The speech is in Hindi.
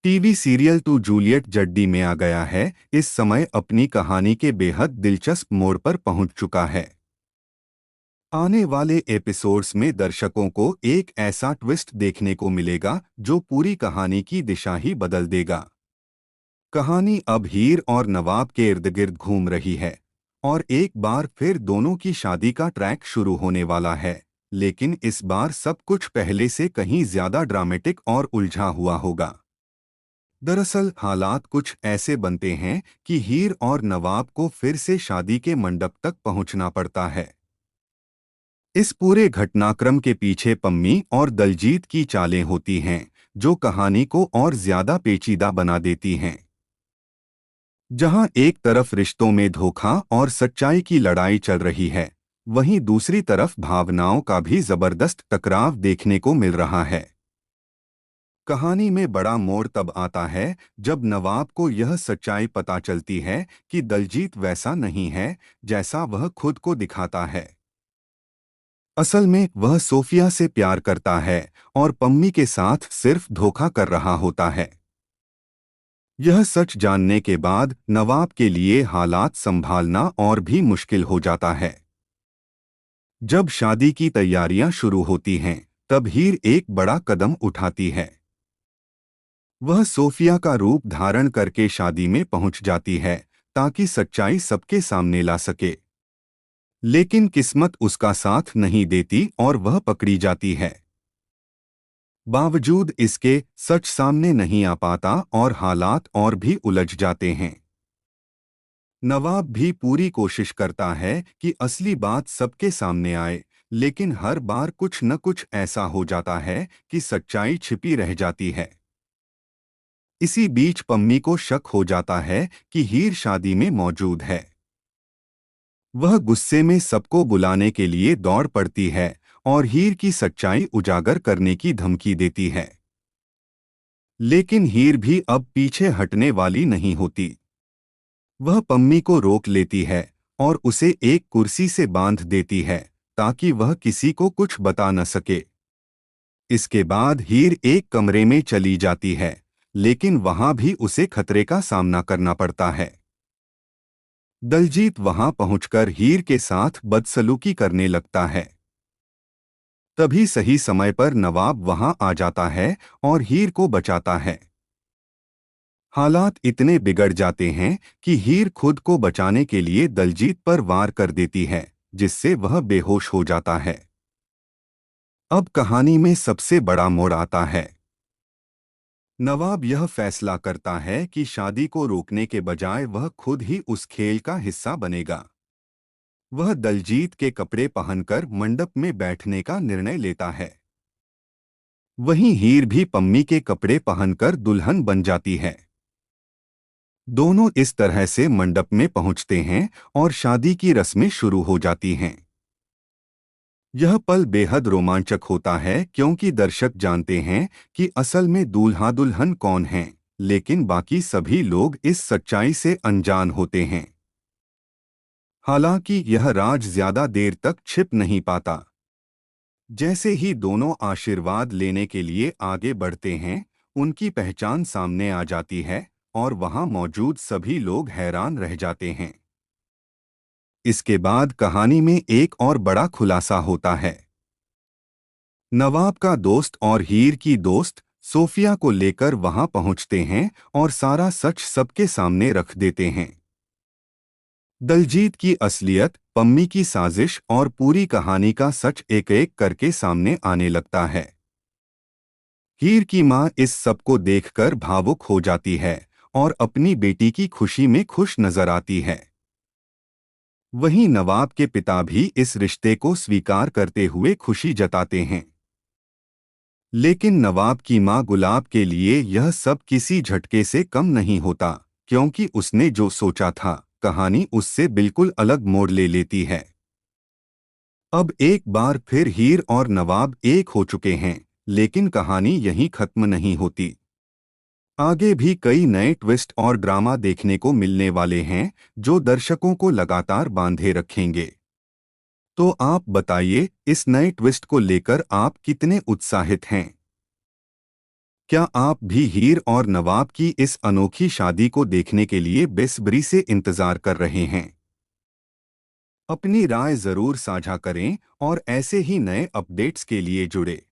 टीवी सीरियल टू जूलियट जड्डी में आ गया है। इस समय अपनी कहानी के बेहद दिलचस्प मोड़ पर पहुंच चुका है। आने वाले एपिसोड्स में दर्शकों को एक ऐसा ट्विस्ट देखने को मिलेगा जो पूरी कहानी की दिशा ही बदल देगा। कहानी अब हीर और नवाब के इर्द गिर्द घूम रही है और एक बार फिर दोनों की शादी का ट्रैक शुरू होने वाला है, लेकिन इस बार सब कुछ पहले से कहीं ज्यादा ड्रामेटिक और उलझा हुआ होगा। दरअसल हालात कुछ ऐसे बनते हैं कि हीर और नवाब को फिर से शादी के मंडप तक पहुंचना पड़ता है। इस पूरे घटनाक्रम के पीछे पम्मी और दलजीत की चालें होती हैं, जो कहानी को और ज्यादा पेचीदा बना देती हैं। जहां एक तरफ रिश्तों में धोखा और सच्चाई की लड़ाई चल रही है, वहीं दूसरी तरफ भावनाओं का भी जबरदस्त टकराव देखने को मिल रहा है। कहानी में बड़ा मोड़ तब आता है जब नवाब को यह सच्चाई पता चलती है कि दलजीत वैसा नहीं है जैसा वह खुद को दिखाता है। असल में वह सोफिया से प्यार करता है और पम्मी के साथ सिर्फ धोखा कर रहा होता है। यह सच जानने के बाद नवाब के लिए हालात संभालना और भी मुश्किल हो जाता है। जब शादी की तैयारियां शुरू होती हैं, तब हीर एक बड़ा कदम उठाती है। वह सोफिया का रूप धारण करके शादी में पहुंच जाती है ताकि सच्चाई सबके सामने ला सके। लेकिन किस्मत उसका साथ नहीं देती और वह पकड़ी जाती है। बावजूद इसके सच सामने नहीं आ पाता और हालात और भी उलझ जाते हैं। नवाब भी पूरी कोशिश करता है कि असली बात सबके सामने आए, लेकिन हर बार कुछ न कुछ ऐसा हो जाता है कि सच्चाई छिपी रह जाती है। इसी बीच पम्मी को शक हो जाता है कि हीर शादी में मौजूद है। वह गुस्से में सबको बुलाने के लिए दौड़ पड़ती है और हीर की सच्चाई उजागर करने की धमकी देती है। लेकिन हीर भी अब पीछे हटने वाली नहीं होती। वह पम्मी को रोक लेती है और उसे एक कुर्सी से बांध देती है ताकि वह किसी को कुछ बता न सके। इसके बाद हीर एक कमरे में चली जाती है, लेकिन वहां भी उसे खतरे का सामना करना पड़ता है। दलजीत वहां पहुंचकर हीर के साथ बदसलूकी करने लगता है। तभी सही समय पर नवाब वहां आ जाता है और हीर को बचाता है। हालात इतने बिगड़ जाते हैं कि हीर खुद को बचाने के लिए दलजीत पर वार कर देती है, जिससे वह बेहोश हो जाता है। अब कहानी में सबसे बड़ा मोड़ आता है। नवाब यह फैसला करता है कि शादी को रोकने के बजाय वह खुद ही उस खेल का हिस्सा बनेगा। वह दलजीत के कपड़े पहनकर मंडप में बैठने का निर्णय लेता है। वहीं हीर भी पम्मी के कपड़े पहनकर दुल्हन बन जाती है। दोनों इस तरह से मंडप में पहुंचते हैं और शादी की रस्में शुरू हो जाती हैं। यह पल बेहद रोमांचक होता है क्योंकि दर्शक जानते हैं कि असल में दूल्हा दुल्हन कौन हैं, लेकिन बाकी सभी लोग इस सच्चाई से अनजान होते हैं। हालांकि यह राज ज्यादा देर तक छिप नहीं पाता। जैसे ही दोनों आशीर्वाद लेने के लिए आगे बढ़ते हैं, उनकी पहचान सामने आ जाती है और वहां मौजूद सभी लोग हैरान रह जाते हैं। इसके बाद कहानी में एक और बड़ा खुलासा होता है। नवाब का दोस्त और हीर की दोस्त सोफिया को लेकर वहां पहुंचते हैं और सारा सच सबके सामने रख देते हैं। दलजीत की असलियत, पम्मी की साजिश और पूरी कहानी का सच एक एक करके सामने आने लगता है। हीर की मां इस सब को देखकर भावुक हो जाती है और अपनी बेटी की खुशी में खुश नजर आती है। वहीं नवाब के पिता भी इस रिश्ते को स्वीकार करते हुए खुशी जताते हैं। लेकिन नवाब की मां गुलाब के लिए यह सब किसी झटके से कम नहीं होता, क्योंकि उसने जो सोचा था, कहानी उससे बिल्कुल अलग मोड़ ले लेती है। अब एक बार फिर हीर और नवाब एक हो चुके हैं, लेकिन कहानी यहीं खत्म नहीं होती। आगे भी कई नए ट्विस्ट और ड्रामा देखने को मिलने वाले हैं, जो दर्शकों को लगातार बांधे रखेंगे। तो आप बताइए, इस नए ट्विस्ट को लेकर आप कितने उत्साहित हैं? क्या आप भी हीर और नवाब की इस अनोखी शादी को देखने के लिए बेसब्री से इंतजार कर रहे हैं? अपनी राय जरूर साझा करें और ऐसे ही नए अपडेट्स के लिए जुड़े